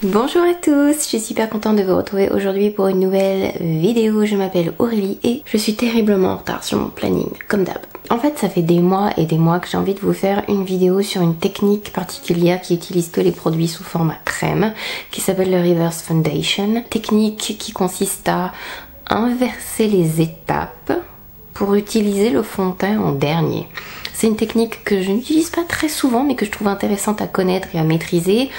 Bonjour à tous, je suis super contente de vous retrouver aujourd'hui pour une nouvelle vidéo. Je m'appelle Aurélie et je suis terriblement en retard sur mon planning, comme d'hab. En fait, ça fait des mois et des mois que j'ai envie de vous faire une vidéo sur une technique particulière qui utilise que les produits sous format crème, qui s'appelle le Reverse Foundation. Technique qui consiste à inverser les étapes pour utiliser le fond de teint en dernier. C'est une technique que je n'utilise pas très souvent mais que je trouve intéressante à connaître et à maîtriser.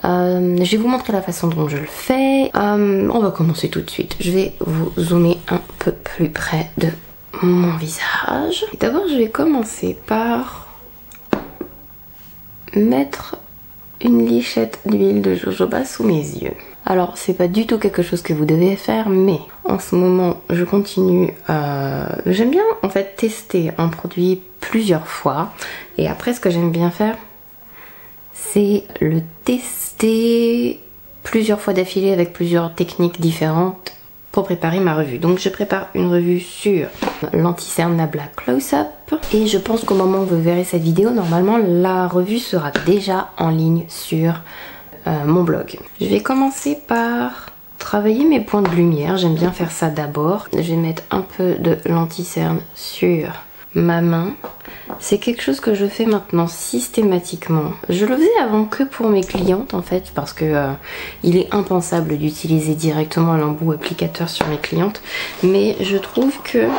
Je vais vous montrer la façon dont je le fais. On va commencer tout de suite. Je vais vous zoomer un peu plus près de mon visage. D'abord, je vais commencer par mettre une lichette d'huile de jojoba sous mes yeux. Alors, c'est pas du tout quelque chose que vous devez faire, mais en ce moment, je continue. J'aime bien en fait tester un produit plusieurs fois, et après, ce que j'aime bien faire, c'est le tester plusieurs fois d'affilée avec plusieurs techniques différentes pour préparer ma revue. Donc je prépare une revue sur l'anti-cerne Nabla Close-Up et je pense qu'au moment où vous verrez cette vidéo, normalement la revue sera déjà en ligne sur mon blog. Je vais commencer par travailler mes points de lumière. J'aime bien faire ça d'abord. Je vais mettre un peu de l'anti-cerne sur ma main. C'est quelque chose que je fais maintenant systématiquement. Je le faisais avant que pour mes clientes en fait, parce que il est impensable d'utiliser directement un embout applicateur sur mes clientes, mais je trouve que,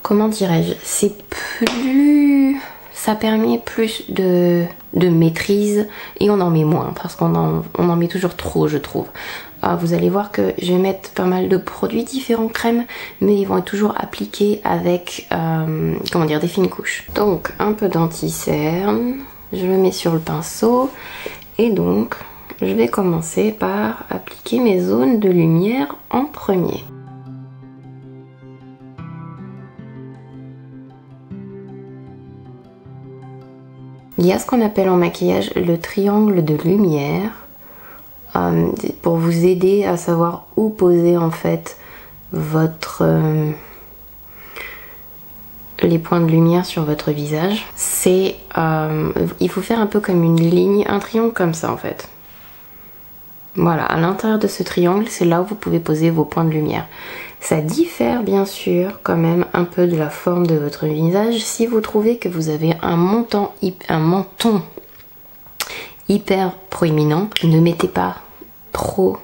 comment dirais-je, c'est plus... ça permet plus de maîtrise et on en met moins parce qu'on en met toujours trop, je trouve. Vous allez voir que je vais mettre pas mal de produits différents crèmes, mais ils vont être toujours appliqués avec comment dire, des fines couches. Donc un peu d'anti-cerne, je le mets sur le pinceau et donc je vais commencer par appliquer mes zones de lumière en premier. Il y a ce qu'on appelle en maquillage le triangle de lumière pour vous aider à savoir où poser en fait votre les points de lumière sur votre visage. C'est il faut faire un peu comme une ligne, un triangle comme ça en fait. Voilà, à l'intérieur de ce triangle, c'est là où vous pouvez poser vos points de lumière. Ça diffère bien sûr quand même un peu de la forme de votre visage. Si vous trouvez que vous avez un menton hyper proéminent, ne mettez pas trop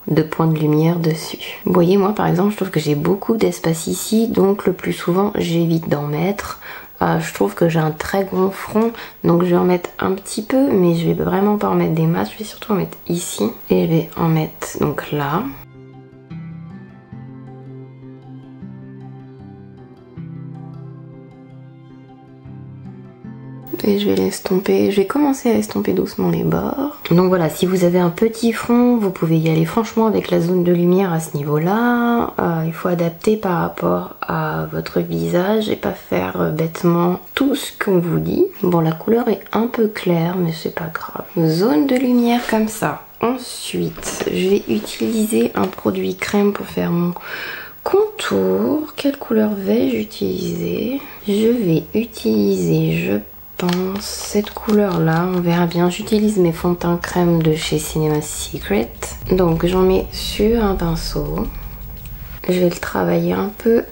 de points de lumière dessus. Vous voyez, moi par exemple, je trouve que j'ai beaucoup d'espace ici, donc le plus souvent j'évite d'en mettre. Je trouve que j'ai un très gros front, donc je vais en mettre un petit peu, mais je vais vraiment pas en mettre des masses. Je vais surtout en mettre ici et je vais en mettre donc là. Et je vais l'estomper, je vais commencer à estomper doucement les bords. Donc voilà, si vous avez un petit front, vous pouvez y aller franchement avec la zone de lumière à ce niveau-là. Il faut adapter par rapport à votre visage et pas faire bêtement tout ce qu'on vous dit. Bon, la couleur est un peu claire, mais c'est pas grave. Zone de lumière comme ça. Ensuite, je vais utiliser un produit crème pour faire mon contour. Quelle couleur vais-je utiliser? Je vais utiliser, je pense, cette couleur là, on verra bien. J'utilise mes fonds de teint crème de chez Cinema Secret, donc j'en mets sur un pinceau. Je vais le travailler un peu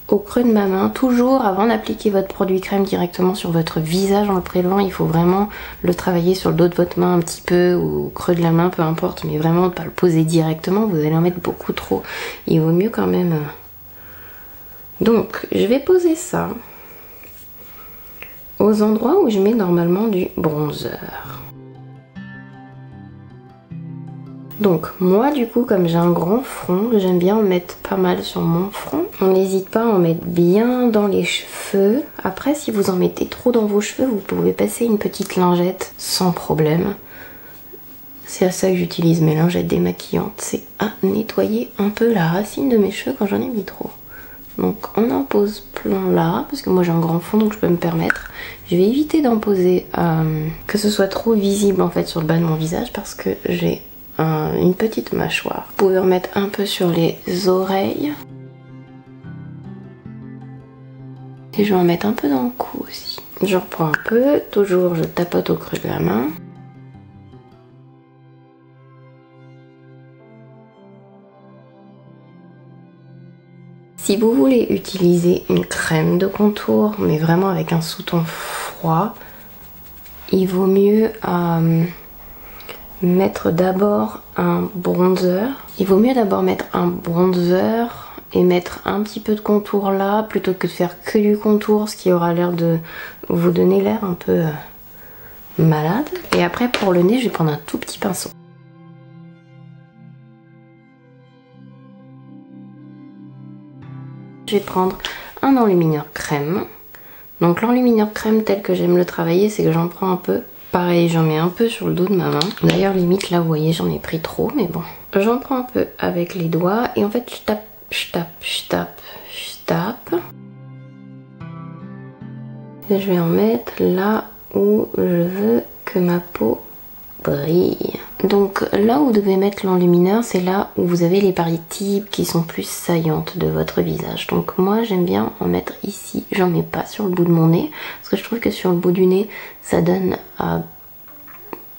au creux de ma main, toujours avant d'appliquer votre produit crème directement sur votre visage en le prélevant. Il faut vraiment le travailler sur le dos de votre main un petit peu ou au creux de la main, peu importe, mais vraiment ne pas le poser directement, vous allez en mettre beaucoup trop. Il vaut mieux quand même. Donc je vais poser ça aux endroits où je mets normalement du bronzer. Donc moi du coup, comme j'ai un grand front, j'aime bien en mettre pas mal sur mon front. On n'hésite pas à en mettre bien dans les cheveux. Après, si vous en mettez trop dans vos cheveux, vous pouvez passer une petite lingette sans problème. C'est à ça que j'utilise mes lingettes démaquillantes, c'est à nettoyer un peu la racine de mes cheveux quand j'en ai mis trop. Donc on en pose plein là, parce que moi j'ai un grand fond donc je peux me permettre. Je vais éviter d'en poser que ce soit trop visible en fait sur le bas de mon visage parce que j'ai une petite mâchoire. Vous pouvez en mettre un peu sur les oreilles. Et je vais en mettre un peu dans le cou aussi. Je reprends un peu, toujours je tapote au creux de la main. Si vous voulez utiliser une crème de contour, mais vraiment avec un sous-ton froid, il vaut mieux mettre d'abord un bronzer. Il vaut mieux d'abord mettre un bronzer et mettre un petit peu de contour là, plutôt que de faire que du contour, ce qui aura l'air de vous donner l'air un peu malade. Et après pour le nez, je vais prendre un tout petit pinceau. Je vais prendre un enlumineur crème. Donc l'enlumineur crème tel que j'aime le travailler, c'est que j'en prends un peu. Pareil, j'en mets un peu sur le dos de ma main. D'ailleurs, limite là, vous voyez, j'en ai pris trop, mais bon. J'en prends un peu avec les doigts et en fait, je tape, je tape, je tape, je tape. Et je vais en mettre là où je veux que ma peau brille. Donc là où vous devez mettre l'enlumineur, c'est là où vous avez les parties qui sont plus saillantes de votre visage. Donc moi j'aime bien en mettre ici, j'en mets pas sur le bout de mon nez, parce que je trouve que sur le bout du nez, ça donne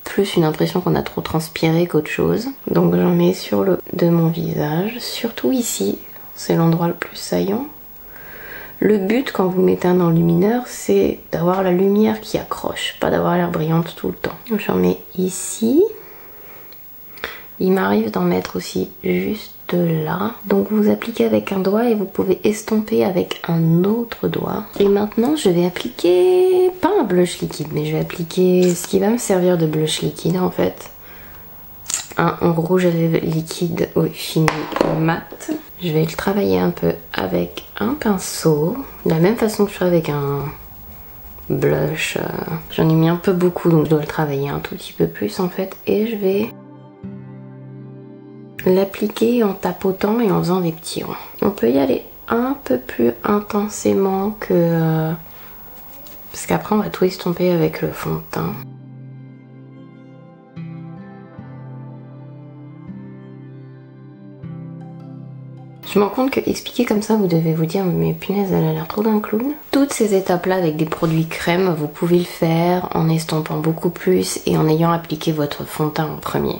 plus une impression qu'on a trop transpiré qu'autre chose. Donc j'en mets sur le de mon visage, surtout ici, c'est l'endroit le plus saillant. Le but quand vous mettez un enlumineur, c'est d'avoir la lumière qui accroche, pas d'avoir l'air brillante tout le temps. J'en mets ici. Il m'arrive d'en mettre aussi juste là. Donc vous appliquez avec un doigt et vous pouvez estomper avec un autre doigt. Et maintenant je vais appliquer, pas un blush liquide, mais je vais appliquer ce qui va me servir de blush liquide en fait. Un rouge à lèvres liquide fini mat. Je vais le travailler un peu avec un pinceau, de la même façon que je ferai avec un blush. J'en ai mis un peu beaucoup, donc je dois le travailler un tout petit peu plus en fait. Et je vais l'appliquer en tapotant et en faisant des petits ronds. On peut y aller un peu plus intensément que... parce qu'après on va tout estomper avec le fond de teint. Je me rends compte que expliquer comme ça, vous devez vous dire mais punaise, elle a l'air trop d'un clown. Toutes ces étapes là avec des produits crème, vous pouvez le faire en estompant beaucoup plus et en ayant appliqué votre fond de teint en premier.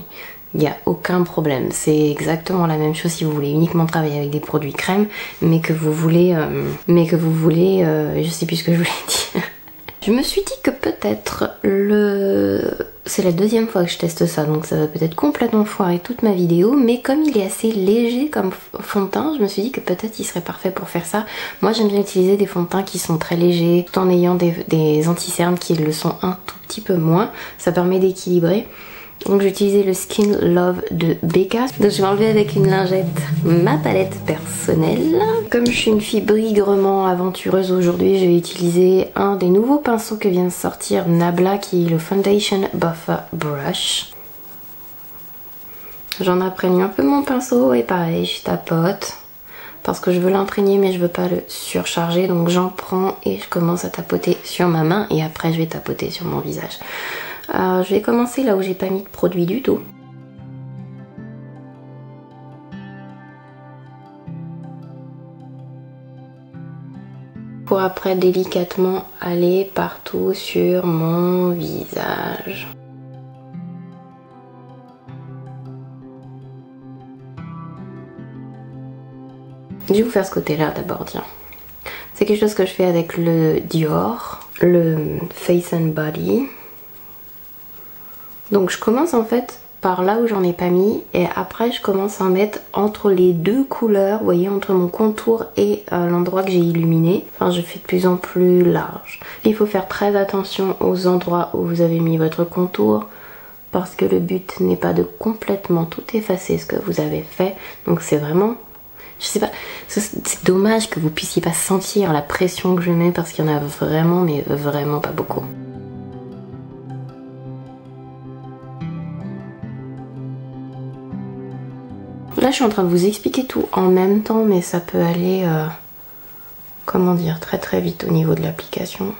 Il n'y a aucun problème, c'est exactement la même chose si vous voulez uniquement travailler avec des produits crème, mais que vous voulez, je sais plus ce que je voulais dire. Je me suis dit que peut-être c'est la deuxième fois que je teste ça, donc ça va peut-être complètement foirer toute ma vidéo, mais comme il est assez léger comme fond de teint, je me suis dit que peut-être il serait parfait pour faire ça. Moi j'aime bien utiliser des fonds de teint qui sont très légers, tout en ayant des anti-cernes qui le sont un tout petit peu moins, ça permet d'équilibrer. Donc j'ai utilisé le Skin Love de Becca. Donc je vais enlever avec une lingette ma palette personnelle. Comme je suis une fille bigre-ment aventureuse aujourd'hui, je vais utiliser un des nouveaux pinceaux que vient de sortir Nabla, qui est le Foundation Buffer Brush. J'en imprègne un peu mon pinceau et pareil, je tapote. Parce que je veux l'imprégner mais je veux pas le surcharger, donc j'en prends et je commence à tapoter sur ma main et après je vais tapoter sur mon visage. Je vais commencer là où j'ai pas mis de produit du tout. Pour après délicatement aller partout sur mon visage. Je vais vous faire ce côté-là d'abord, tiens. C'est quelque chose que je fais avec le Dior, le Face and Body. Donc je commence en fait par là où j'en ai pas mis et après je commence à en mettre entre les deux couleurs, vous voyez, entre mon contour et l'endroit que j'ai illuminé. Enfin je fais de plus en plus large. Il faut faire très attention aux endroits où vous avez mis votre contour parce que le but n'est pas de complètement tout effacer ce que vous avez fait. Donc c'est vraiment... je sais pas, c'est dommage que vous puissiez pas sentir la pression que je mets parce qu'il y en a vraiment, mais vraiment pas beaucoup. Là je suis en train de vous expliquer tout en même temps, mais ça peut aller, comment dire, très très vite au niveau de l'application.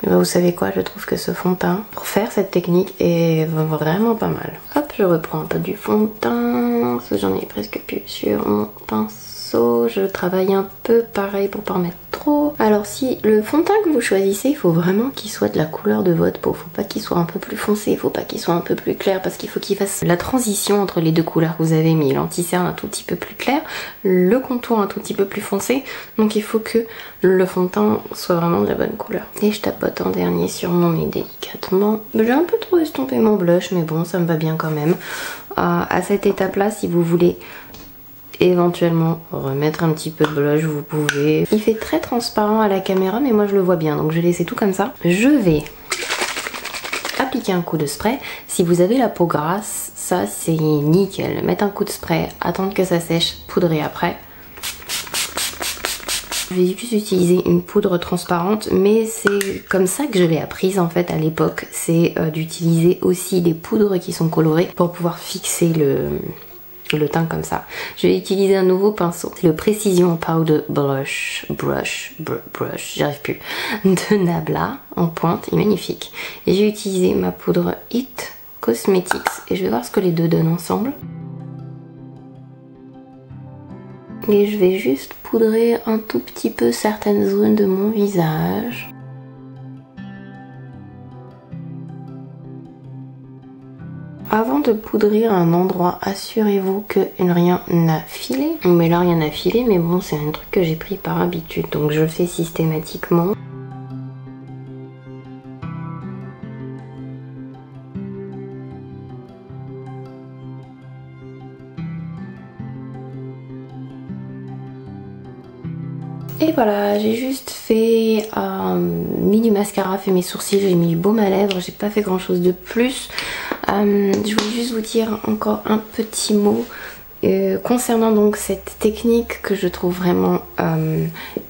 Vous savez quoi, je trouve que ce fond de teint, pour faire cette technique, est vraiment pas mal. Hop, je reprends un peu du fond de teint, parce que j'en ai presque plus sur mon pinceau. Je travaille un peu pareil pour pas en mettre trop. Alors si le fond de teint que vous choisissez, il faut vraiment qu'il soit de la couleur de votre peau. Faut pas qu'il soit un peu plus foncé, faut pas qu'il soit un peu plus clair parce qu'il faut qu'il fasse la transition entre les deux couleurs que vous avez mis. L'anti-cerne un tout petit peu plus clair, le contour un tout petit peu plus foncé. Donc il faut que le fond de teint soit vraiment de la bonne couleur. Et je tapote en dernier sur mon nez délicatement. J'ai un peu trop estompé mon blush, mais bon, ça me va bien quand même. À cette étape-là, si vous voulez éventuellement remettre un petit peu de blush, vous pouvez. Il fait très transparent à la caméra, mais moi je le vois bien, donc je vais laisser tout comme ça. Je vais appliquer un coup de spray. Si vous avez la peau grasse, ça c'est nickel. Mettre un coup de spray, attendre que ça sèche, poudrer après. Je vais juste utiliser une poudre transparente, mais c'est comme ça que je l'ai apprise en fait à l'époque. C'est d'utiliser aussi des poudres qui sont colorées pour pouvoir fixer le teint comme ça. Je vais utiliser un nouveau pinceau, c'est le Precision Powder Brush, j'arrive plus, de Nabla en pointe, il est magnifique. Et j'ai utilisé ma poudre It Cosmetics et je vais voir ce que les deux donnent ensemble. Et je vais juste poudrer un tout petit peu certaines zones de mon visage. Avant de poudrer un endroit, assurez-vous que rien n'a filé. Mais là rien n'a filé, mais bon c'est un truc que j'ai pris par habitude, donc je le fais systématiquement. Et voilà, j'ai juste fait mis du mascara, fait mes sourcils, j'ai mis du baume à lèvres, j'ai pas fait grand chose de plus. Je voulais juste vous dire encore un petit mot concernant donc cette technique que je trouve vraiment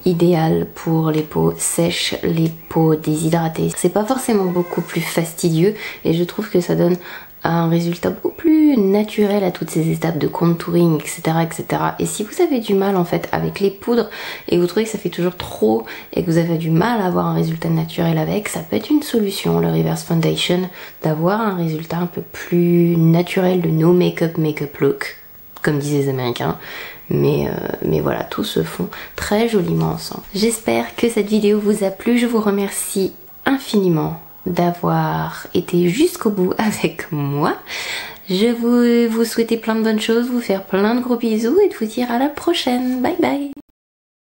idéale pour les peaux sèches, les peaux déshydratées. C'est pas forcément beaucoup plus fastidieux et je trouve que ça donne un résultat beaucoup plus naturel à toutes ces étapes de contouring, etc., etc. Et si vous avez du mal en fait avec les poudres et vous trouvez que ça fait toujours trop et que vous avez du mal à avoir un résultat naturel avec, ça peut être une solution, le Reverse Foundation, d'avoir un résultat un peu plus naturel, de no make-up look, comme disent les Américains. Mais voilà, tout se fond très joliment ensemble. J'espère que cette vidéo vous a plu, je vous remercie infiniment d'avoir été jusqu'au bout avec moi. Je vous souhaiter plein de bonnes choses, vous faire plein de gros bisous et de vous dire à la prochaine. Bye bye.